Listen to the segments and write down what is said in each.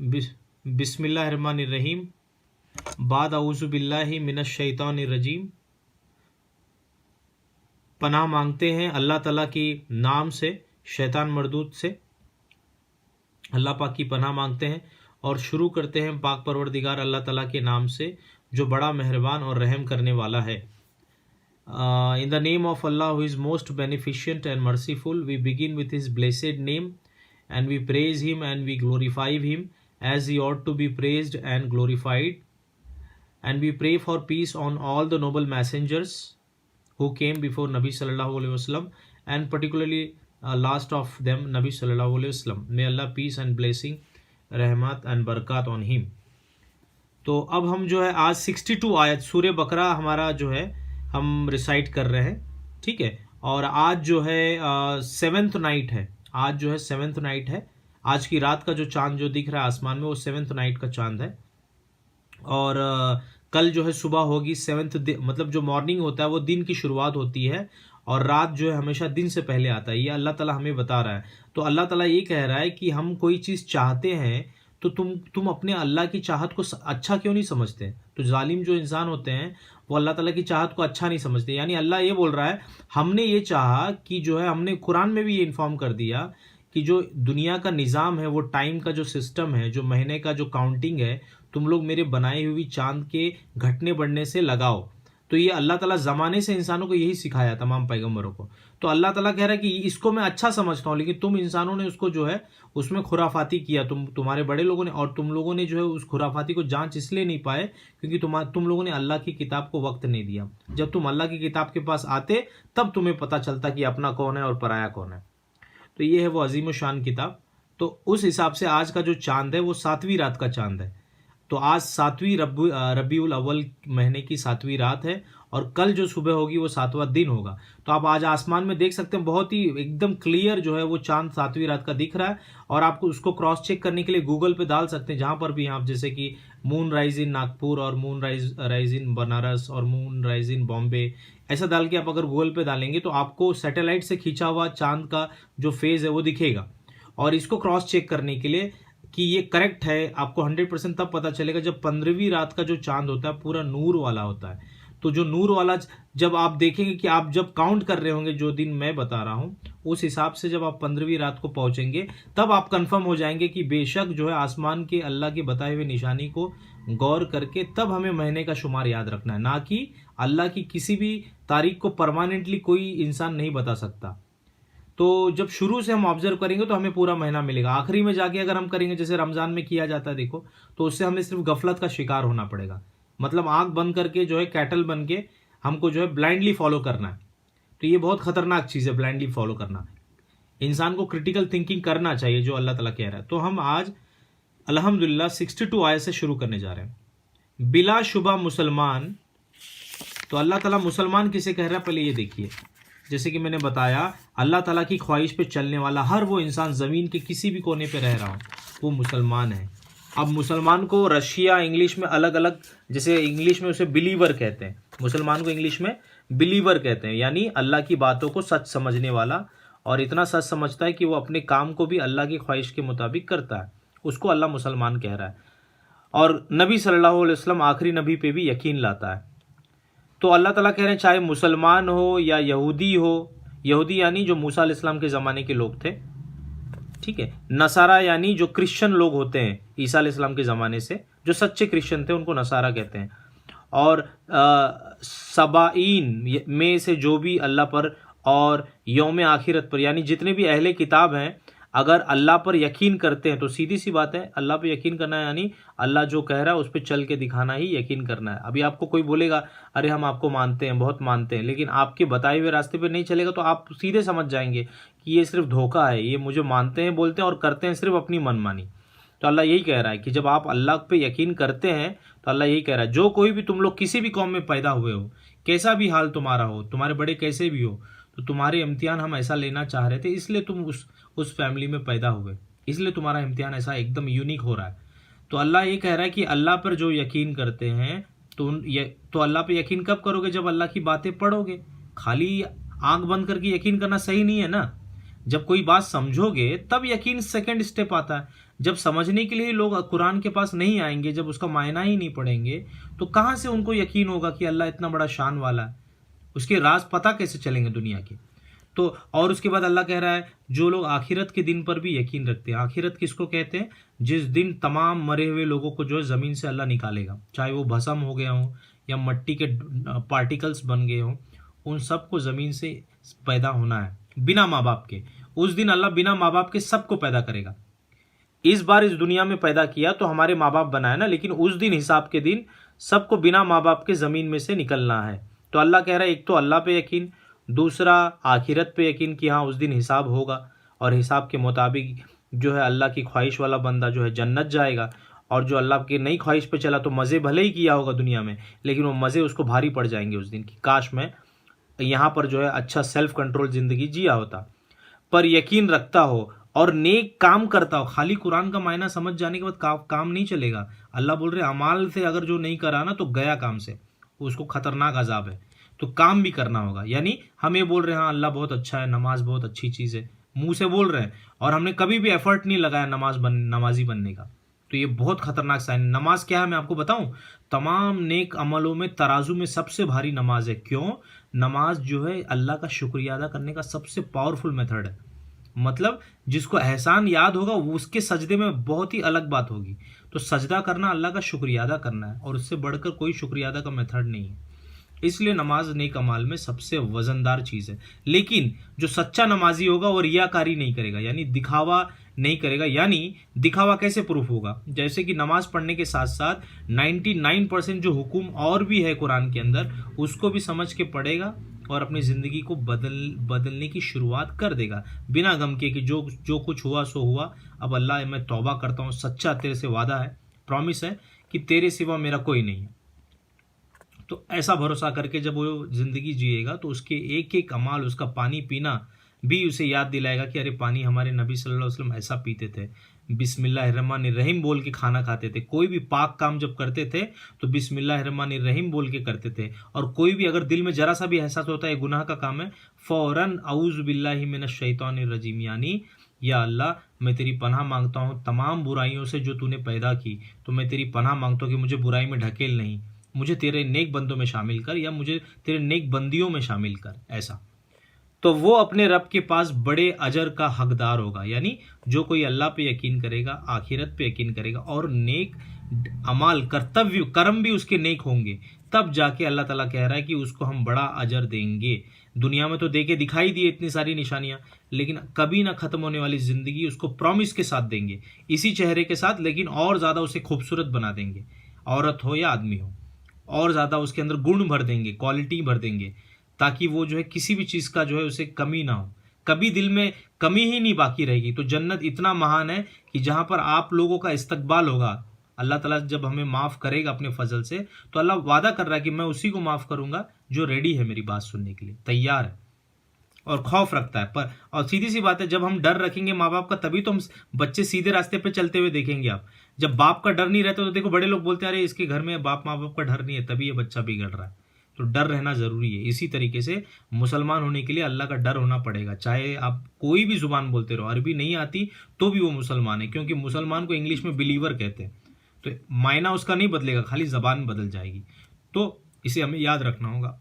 बिस्मिल्लाहिर्रहमानिर्रहीम। बाद औज़ु बिल्लाहि मिनश शैतानिर्रजीम। पनाह मांगते हैं अल्लाह ताला की नाम से शैतान मरदूद से। अल्लाह पाक की पनाह मांगते हैं और शुरू करते हैं पाक परवरदिगार अल्लाह ताला के नाम से जो बड़ा मेहरबान और रहम करने वाला है। In the name of Allah who is most beneficent and merciful, we begin with his blessed name and we praise him and we glorify him as he ought to be praised and glorified. And we pray for peace on all the noble messengers who came before Nabi sallallahu alaihi wasallam, and particularly last of them Nabi sallallahu alaihi wasallam. May Allah peace and blessing, रहमत and बरकत on him. तो अब हम जो है आज 62 आयत सूर्य बकरा हमारा जो है हम रिसाइट कर रहे हैं, ठीक है। और आज जो है 7th नाइट है, आज जो है 7th नाइट है। आज की रात का जो चांद जो दिख रहा है आसमान में वो 7th नाइट का चांद है। और कल जो है सुबह होगी 7th, मतलब जो मॉर्निंग होता है वो दिन की शुरुआत होती है और रात जो है हमेशा दिन से पहले आता है। ये अल्लाह ताला हमें बता रहा है। तो अल्लाह ताला ये कह रहा है कि हम कोई चीज़ चाहते हैं तो तुम अपने अल्लाह की चाहत को अच्छा क्यों नहीं समझते। तो जालिम जो इंसान होते हैं वो अल्लाह ताला की चाहत को अच्छा नहीं समझते। यानी अल्लाह ये बोल रहा है हमने ये चाहा कि जो है हमने कुरान में भी ये इन्फॉर्म कर दिया कि जो दुनिया का निज़ाम है वो टाइम का जो सिस्टम है, जो महीने का जो काउंटिंग है, तुम लोग मेरे बनाई हुई चांद के घटने बढ़ने से लगाओ। तो ये अल्लाह ताला ज़माने से इंसानों को यही सिखाया तमाम पैगंबरों को। तो अल्लाह ताला कह रहा है कि इसको मैं अच्छा समझता हूँ, लेकिन तुम इंसानों ने उसको जो है उसमें खुराफाती किया, तुम्हारे बड़े लोगों ने, और तुम लोगों ने जो है उस खुराफाती को जांच इसलिए नहीं पाए क्योंकि तुम लोगों ने अल्लाह की किताब को वक्त नहीं दिया। जब तुम अल्लाह की किताब के पास आते तब तुम्हें पता चलता कि अपना कौन है और पराया कौन है। तो ये है वो अजीम शान किताब। तो उस हिसाब से आज का जो चांद है वो 7वीं रात का चांद है। तो आज 7वीं रबीउल अव्वल महीने की 7वीं रात है और कल जो सुबह होगी वो 7वां दिन होगा। तो आप आज आसमान में देख सकते हैं बहुत ही एकदम क्लियर जो है वो चांद 7वीं रात का दिख रहा है। और आपको उसको क्रॉस चेक करने के लिए गूगल पे डाल सकते हैं, जहाँ पर भी आप, जैसे कि मून राइज इन नागपुर और मून राइज इन बनारस और मून राइज इन बॉम्बे, ऐसा डाल के आप अगर गूगल पे डालेंगे तो आपको सैटेलाइट से खींचा हुआ चांद का जो फेज है वो दिखेगा। और इसको क्रॉस चेक करने के लिए कि ये करेक्ट है आपको 100% तब पता चलेगा जब 15वीं रात का जो चांद होता है पूरा नूर वाला होता है। तो जो नूर वाला जब आप देखेंगे कि आप जब काउंट कर रहे होंगे जो दिन मैं बता रहा हूं उस हिसाब से जब आप 15वीं रात को पहुंचेंगे तब आप कंफर्म हो जाएंगे कि बेशक जो है आसमान के अल्लाह के बताए हुए निशानी को गौर करके तब हमें महीने का शुमार याद रखना है, ना कि अल्लाह की किसी भी तारीख को परमानेंटली कोई इंसान नहीं बता सकता। तो जब शुरू से हम ऑब्जर्व करेंगे तो हमें पूरा महीना मिलेगा। आखिरी में जाके अगर हम करेंगे जैसे रमजान में किया जाता है देखो, तो उससे हमें सिर्फ गफलत का शिकार होना पड़ेगा। मतलब आंख बंद करके जो है कैटल बन के हमको जो है ब्लाइंडली फॉलो करना है। तो ये बहुत खतरनाक चीज़ है ब्लाइंडली फॉलो करना। इंसान को क्रिटिकल थिंकिंग करना चाहिए जो अल्लाह ताला कह रहा है। तो हम आज अल्हम्दुलिल्लाह 62 आयत से शुरू करने जा रहे हैं। बिला शुबा मुसलमान, तो अल्लाह ताला मुसलमान किसे कह रहा है पहले ये देखिए। जैसे कि मैंने बताया अल्लाह ताला की ख्वाहिश पे चलने वाला हर वो इंसान ज़मीन के किसी भी कोने पे रह रहा हो वो मुसलमान है। अब मुसलमान को रशिया इंग्लिश में अलग अलग, जैसे इंग्लिश में उसे बिलीवर कहते हैं, मुसलमान को इंग्लिश में बिलीवर कहते हैं, यानी अल्लाह की बातों को सच समझने वाला, और इतना सच समझता है कि वो अपने काम को भी अल्लाह की ख्वाहिश के मुताबिक करता है, उसको अल्लाह मुसलमान कह रहा है। और नबी सल्लल्लाहु अलैहि वसल्लम आखिरी नबी पे भी यकीन लाता है। तो अल्लाह ताला कह रहे हैं चाहे मुसलमान हो या यहूदी हो, यहूदी यानी जो मूसा अलैहिस्सलाम के ज़माने के लोग थे, ठीक है, नसारा यानी जो क्रिश्चियन लोग होते हैं ईसा अलैहिस्सलाम के ज़माने से, जो सच्चे क्रिश्चियन थे उनको नसारा कहते हैं। और सबाइन में से जो भी अल्लाह पर और यौम आखिरत पर, यानी जितने भी अहले किताब हैं, अगर अल्लाह पर यकीन करते हैं तो सीधी सी बात है अल्लाह पे यकीन करना है, यानी अल्लाह जो कह रहा है उस पर चल के दिखाना ही यकीन करना है। अभी आपको कोई बोलेगा अरे हम आपको मानते हैं, बहुत मानते हैं, लेकिन आपके बताए हुए रास्ते पे नहीं चलेगा तो आप सीधे समझ जाएंगे कि ये सिर्फ धोखा है, ये मुझे मानते हैं, बोलते हैं और करते हैं सिर्फ अपनी मनमानी। तो अल्लाह यही कह रहा है कि जब आप अल्लाह पे यकीन करते हैं तो अल्लाह यही कह रहा है जो कोई भी तुम लोग किसी भी कौम में पैदा हुए हो, कैसा भी हाल तुम्हारा हो, तुम्हारे बड़े कैसे भी हो, तो तुम्हारे इम्तिहान हम ऐसा लेना चाह रहे थे, इसलिए तुम उस फैमिली में पैदा हुए, इसलिए तुम्हारा इम्तिहान ऐसा एकदम यूनिक हो रहा है। तो अल्लाह ये कह रहा है कि अल्लाह पर जो यकीन करते हैं तो अल्लाह पे यकीन कब करोगे जब अल्लाह की बातें पढ़ोगे। खाली आंख बंद करके यकीन करना सही नहीं है ना। जब कोई बात समझोगे तब यकीन सेकंड स्टेप आता है। जब समझने के लिए लोग कुरान के पास नहीं आएंगे, जब उसका मायना ही नहीं पढ़ेंगे, तो कहाँ से उनको यकीन होगा कि अल्लाह इतना बड़ा शान वाला है? उसके राज पता कैसे चलेंगे दुनिया के? तो और उसके बाद अल्लाह कह रहा है जो लोग आखिरत के दिन पर भी यकीन रखते हैं। आखिरत किसको कहते हैं? जिस दिन तमाम मरे हुए लोगों को जो है ज़मीन से अल्लाह निकालेगा, चाहे वो भस्म हो गया हो या मट्टी के पार्टिकल्स बन गए हों, उन सबको ज़मीन से पैदा होना है बिना माँ बाप के। उस दिन अल्लाह बिना माँ बाप के सबको पैदा करेगा। इस बार इस दुनिया में पैदा किया तो हमारे माँ बाप बनाए ना, लेकिन उस दिन हिसाब के दिन सबको बिना माँ बाप के ज़मीन में से निकलना है। तो अल्लाह कह रहा है एक तो अल्लाह पे यकीन, दूसरा आखिरत पे यकीन कि हाँ उस दिन हिसाब होगा, और हिसाब के मुताबिक जो है अल्लाह की ख्वाहिश वाला बंदा जो है जन्नत जाएगा, और जो अल्लाह की नई ख्वाहिश पे चला तो मज़े भले ही किया होगा दुनिया में, लेकिन वो मज़े उसको भारी पड़ जाएंगे उस दिन की काश मैं यहाँ पर जो है अच्छा सेल्फ कंट्रोल ज़िंदगी जिया होता। पर यकीन रखता हो और नेक काम करता हो। खाली कुरान का मायना समझ जाने के बाद काम नहीं चलेगा। अल्लाह बोल रहे अमाल से अगर जो नहीं करा ना तो गया काम से, उसको खतरनाक अजाब है। तो काम भी करना होगा। यानी हम ये बोल रहे हैं हाँ अल्लाह बहुत अच्छा है, नमाज बहुत अच्छी चीज़ है, मुंह से बोल रहे हैं, और हमने कभी भी एफर्ट नहीं लगाया नमाजी बनने का, तो ये बहुत खतरनाक साइन। नमाज क्या है मैं आपको बताऊं, तमाम नेक अमलों में तराजू में सबसे भारी नमाज है। क्यों? नमाज जो है अल्लाह का शुक्रिया अदा करने का सबसे पावरफुल मेथड है। मतलब जिसको एहसान याद होगा वो उसके सजदे में बहुत ही अलग बात होगी। तो सजदा करना अल्लाह का शुक्रिया अदा करना है, और उससे बढ़कर कोई शुक्रिया अदा का मेथड नहीं है। इसलिए नमाज नेक अमाल में सबसे वजनदार चीज़ है। लेकिन जो सच्चा नमाजी होगा वो रियाकारी नहीं करेगा, यानी दिखावा नहीं करेगा। यानी दिखावा कैसे प्रूफ होगा? जैसे कि नमाज पढ़ने के साथ साथ 99% जो हुक्म और भी है कुरान के अंदर उसको भी समझ के पढ़ेगा और अपनी ज़िंदगी को बदलने की शुरुआत कर देगा, बिना गम के कि जो जो कुछ हुआ सो हुआ, अब अल्लाह मैं तौबा करता हूँ, सच्चा तेरे से वादा है, प्रॉमिस है कि तेरे सिवा मेरा कोई नहीं है। तो ऐसा भरोसा करके जब वो ज़िंदगी जिएगा तो उसके एक एक अमाल, उसका पानी पीना भी उसे याद दिलाएगा कि अरे पानी हमारे नबी सल्लल्लाहु अलैहि वसल्लम ऐसा पीते थे, बिस्मिल्लाहिर्रहमानिर्रहीम बोल के खाना खाते थे। कोई भी पाक काम जब करते थे तो बिस्मिल्लाहिर्रहमानिर्रहीम बोल के करते थे। और कोई भी अगर दिल में जरा सा भी एहसास होता है गुनाह का काम है, फ़ौरन औज़ु बिल्लाहि मिनश शैतानिर रजीम, यानी या अल्लाह मैं तेरी पनाह मांगता हूँ तमाम बुराइयों से जो तूने पैदा की, तो मैं तेरी पनाह मांगता हूँ कि मुझे बुराई में ढकेल नहीं, मुझे तेरे नेक बंदों में शामिल कर, या मुझे तेरे नेक बंदियों में शामिल कर। ऐसा तो वो अपने रब के पास बड़े अजर का हकदार होगा। यानी जो कोई अल्लाह पे यकीन करेगा, आखिरत पे यकीन करेगा और नेक अमाल कर्तव्य कर्म भी उसके नेक होंगे, तब जाके अल्लाह ताला कह रहा है कि उसको हम बड़ा अजर देंगे। दुनिया में तो देके दिखाई दिए इतनी सारी निशानियां, लेकिन कभी ना खत्म होने वाली जिंदगी उसको प्रॉमिस के साथ देंगे, इसी चेहरे के साथ, लेकिन और ज़्यादा उसे खूबसूरत बना देंगे। औरत हो या आदमी हो, और ज़्यादा उसके अंदर गुण भर देंगे, क्वालिटी भर देंगे, ताकि वो जो है किसी भी चीज़ का जो है उसे कमी ना हो, कभी दिल में कमी ही नहीं बाकी रहेगी। तो जन्नत इतना महान है कि जहाँ पर आप लोगों का इस्तकबाल होगा, अल्लाह ताला जब हमें माफ़ करेगा अपने फजल से, तो अल्लाह वादा कर रहा है कि मैं उसी को माफ़ करूंगा जो रेडी है मेरी बात सुनने के लिए, तैयार है और खौफ रखता है। पर और सीधी सी बात है, जब हम डर रखेंगे माँ बाप का तभी तो हम बच्चे सीधे रास्ते पे चलते हुए देखेंगे। आप जब बाप का डर नहीं रहता तो देखो बड़े लोग बोलते हैं अरे इसके घर में बाप माँ बाप का डर नहीं है तभी ये बच्चा बिगड़ रहा है। तो डर रहना जरूरी है। इसी तरीके से मुसलमान होने के लिए अल्लाह का डर होना पड़ेगा। चाहे आप कोई भी जुबान बोलते रहो, अरबी नहीं आती तो भी वो मुसलमान है, क्योंकि मुसलमान को इंग्लिश में बिलीवर कहते हैं। तो मायना उसका नहीं बदलेगा, खाली जबान बदल जाएगी। तो इसे हमें याद रखना होगा।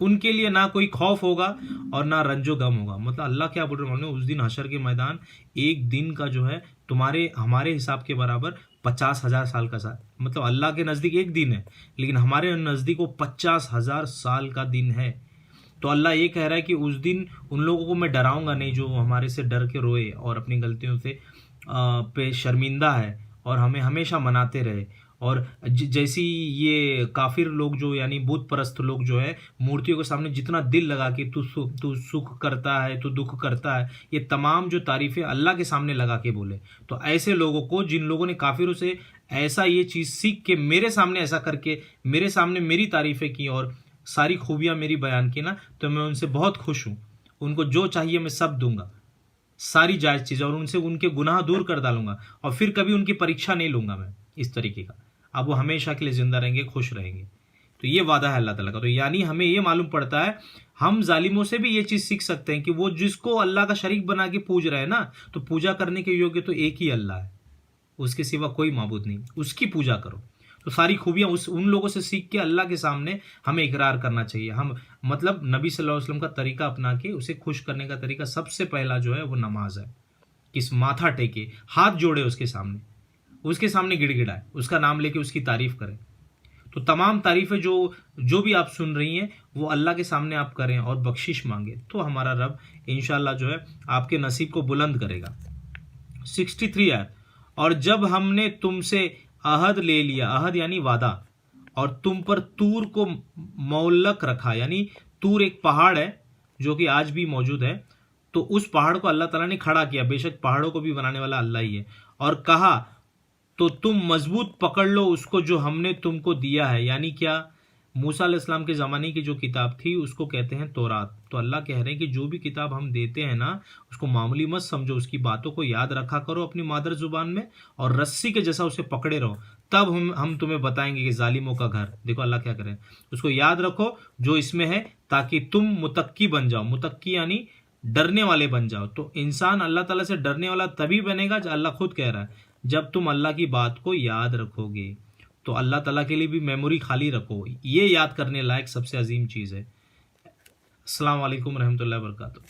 उनके लिए ना कोई खौफ होगा और ना रंजो गम होगा। मतलब अल्लाह क्या बोल रहे हैं, उस दिन हशर के मैदान एक दिन का जो है तुम्हारे हमारे हिसाब के बराबर 50,000 साल का साल, मतलब अल्लाह के नज़दीक एक दिन है, लेकिन हमारे नज़दीक वो 50,000 साल का दिन है। तो अल्लाह ये कह रहा है कि उस दिन उन लोगों को मैं डराऊंगा नहीं जो हमारे से डर के रोए और अपनी गलतियों से पे शर्मिंदा है और हमें हमेशा मनाते रहे। और जैसी ये काफिर लोग जो यानी बुत परस्त लोग जो है मूर्तियों के सामने जितना दिल लगा के तू सुख करता है, तू दुख करता है, ये तमाम जो तारीफें अल्लाह के सामने लगा के बोले, तो ऐसे लोगों को, जिन लोगों ने काफिरों से ऐसा ये चीज़ सीख के मेरे सामने ऐसा करके मेरे सामने मेरी तारीफें की और सारी खूबियां मेरी बयान की ना, तो मैं उनसे बहुत खुश हूँ। उनको जो चाहिए मैं सब दूंगा, सारी जायज़ चीज़ें, और उनसे उनके गुनाह दूर कर डालूंगा और फिर कभी उनकी परीक्षा नहीं लूंगा मैं इस तरीके का। अब वो हमेशा के लिए जिंदा रहेंगे, खुश रहेंगे। तो ये वादा है अल्लाह ताला का। तो यानी हमें ये मालूम पड़ता है, हम जालिमों से भी ये चीज सीख सकते हैं कि वो जिसको अल्लाह का शरीक बना के पूज रहे हैं ना, तो पूजा करने के योग्य तो एक ही अल्लाह है, उसके सिवा कोई माबूद नहीं, उसकी पूजा करो। तो सारी खूबियां उन लोगों से सीख के अल्लाह के सामने हमें इकरार करना चाहिए। हम मतलब नबी सल्लल्लाहु अलैहि वसल्लम का तरीका अपना के उसे खुश करने का तरीका सबसे पहला जो है वो नमाज है। किस माथा टेके, हाथ जोड़े उसके सामने गिड़गिड़ाए, उसका नाम लेके उसकी तारीफ करें। तो तमाम तारीफें जो भी आप सुन रही हैं वो अल्लाह के सामने आप करें और बख्शिश मांगे, तो हमारा रब इंशाल्लाह जो है आपके नसीब को बुलंद करेगा। 63 है, और जब हमने तुमसे अहद ले लिया, अहद यानी वादा, और तुम पर तूर को मौलक रखा, यानी तूर एक पहाड़ है जो कि आज भी मौजूद है, तो उस पहाड़ को अल्लाह ताला ने खड़ा किया, बेशक पहाड़ों को भी बनाने वाला अल्लाह ही है, और कहा तो तुम मजबूत पकड़ लो उसको जो हमने तुमको दिया है। यानी क्या, मूसा अलैहिस्सलाम के ज़माने की जो किताब थी उसको कहते हैं तौरात। तो अल्लाह कह रहे हैं कि जो भी किताब हम देते हैं ना, उसको मामूली मत समझो, उसकी बातों को याद रखा करो अपनी मादर जुबान में, और रस्सी के जैसा उसे पकड़े रहो, तब हम तुम्हें बताएंगे कि जालिमों का घर। देखो अल्लाह क्या करें, उसको याद रखो जो इसमें है, ताकि तुम मुतक्की बन जाओ। मुतक्की यानी डरने वाले बन जाओ। तो इंसान अल्लाह ताला से डरने वाला तभी बनेगा, जो अल्लाह खुद कह रहा है, जब तुम अल्लाह की बात को याद रखोगे। तो अल्लाह ताला के लिए भी मेमोरी खाली रखो, ये याद करने लायक सबसे अजीम चीज़ है। अस्सलाम वालेकुम रहमतुल्लाहि व बरकातुहू।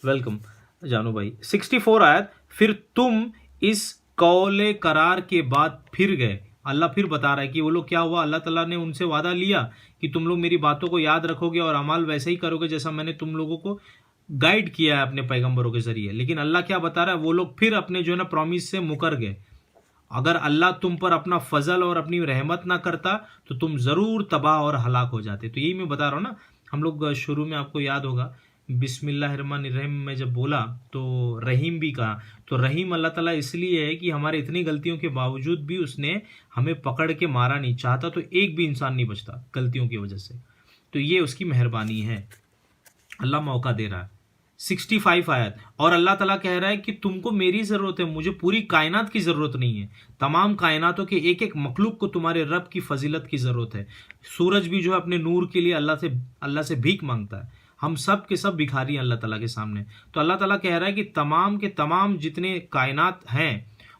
वेलकम जानू भाई। 64 आयत, फिर तुम इस कौले करार के बाद फिर गए। अल्लाह फिर बता रहा है कि वो लोग क्या हुआ, अल्लाह ताला ने उनसे वादा लिया कि तुम लोग मेरी बातों को याद रखोगे और अमाल वैसे ही करोगे जैसा मैंने तुम लोगों को गाइड किया है अपने पैगंबरों के जरिए। लेकिन अल्लाह क्या बता रहा है, वो लोग फिर अपने जो है ना प्रॉमिस से मुकर गए। अगर अल्लाह तुम पर अपना फजल और अपनी रहमत ना करता तो तुम जरूर तबाह और हलाक हो जाते। तो यही मैं बता रहा हूँ ना, हम लोग शुरू में आपको याद होगा बिस्मिल्लाहिर्रहमानिर्रहीम में जब बोला तो रहीम भी कहा। तो रहीम अल्लाह ताला इसलिए है कि हमारे इतनी गलतियों के बावजूद भी उसने हमें पकड़ के मारा नहीं, चाहता तो एक भी इंसान नहीं बचता गलतियों की वजह से। तो ये उसकी मेहरबानी है, अल्लाह मौका दे रहा है। 65 आयत, और अल्लाह ताला कह रहा है कि तुमको मेरी ज़रूरत है, मुझे पूरी कायनात की ज़रूरत नहीं है। तमाम कायनातों के एक एक मखलूक को तुम्हारे रब की फजीलत की ज़रूरत है। सूरज भी जो है अपने नूर के लिए अल्लाह से भीख मांगता है। हम सब के सब भिखारी हैं अल्लाह ताला के सामने। तो अल्लाह ताला कह रहा है कि तमाम के तमाम जितने कायनात हैं,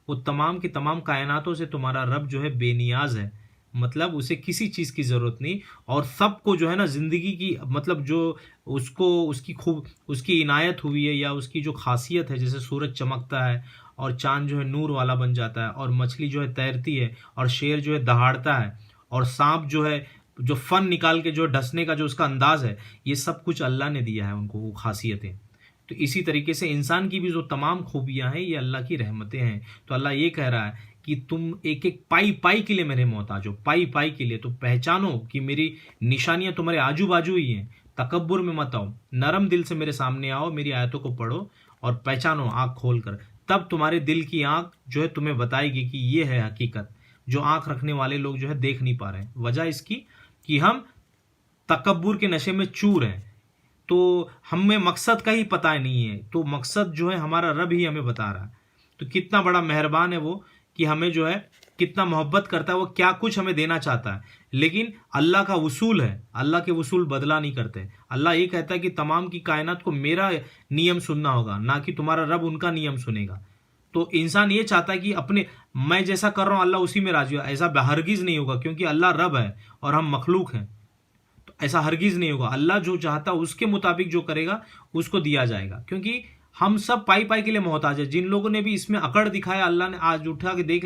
वो तमाम के तमाम कायनातों से तुम्हारा रब जो है बेनियाज है, मतलब उसे किसी चीज़ की ज़रूरत नहीं। और सबको जो है ना ज़िंदगी की, मतलब जो उसको उसकी इनायत हुई है या उसकी जो खासियत है, जैसे सूरज चमकता है और चांद जो है नूर वाला बन जाता है, और मछली जो है तैरती है, और शेर जो है दहाड़ता है, और सांप जो है जो फन निकाल के जो डसने का जो उसका अंदाज है, ये सब कुछ अल्लाह ने दिया है उनको, वो खासियतें। तो इसी तरीके से इंसान की भी जो तमाम खूबियाँ हैं ये अल्लाह की रहमतें हैं। तो अल्लाह ये कह रहा है कि तुम एक एक पाई पाई के लिए मेरे मोहताज हो, पाई पाई के लिए। तो पहचानो कि मेरी निशानियां तुम्हारे आजू बाजू ही हैं। तकब्बुर में मत आओ, नरम दिल से मेरे सामने आओ, मेरी आयतों को पढ़ो और पहचानो आँख खोल कर। तब तुम्हारे दिल की आँख जो है तुम्हें बताएगी कि ये है हकीकत, जो आँख रखने वाले लोग जो है देख नहीं पा रहे हैं। वजह इसकी कि हम तकब्बुर के नशे में चूर हैं, तो हमें मकसद का ही पता नहीं है। तो मकसद जो है हमारा रब ही हमें बता रहा है। तो कितना बड़ा मेहरबान है वो, कि हमें जो है कितना मोहब्बत करता है वो, क्या कुछ हमें देना चाहता है। लेकिन अल्लाह का वसूल है, अल्लाह के वसूल बदला नहीं करते। अल्लाह ये कहता है कि तमाम की कायनात को मेरा नियम सुनना होगा, ना कि तुम्हारा रब उनका नियम सुनेगा। तो इंसान ये चाहता है कि अपने मैं जैसा कर रहा हूँ अल्लाह उसी में राजी हो, ऐसा हरगिज नहीं होगा, क्योंकि अल्लाह रब है और हम मखलूक हैं। तो ऐसा हरगिज नहीं होगा। अल्लाह जो चाहता है उसके मुताबिक जो करेगा उसको दिया जाएगा, क्योंकि हम सब पाई पाई के लिए मोहताज है। जिन लोगों ने भी इसमें अकड़ दिखाया, अल्लाह ने आज उठा के देख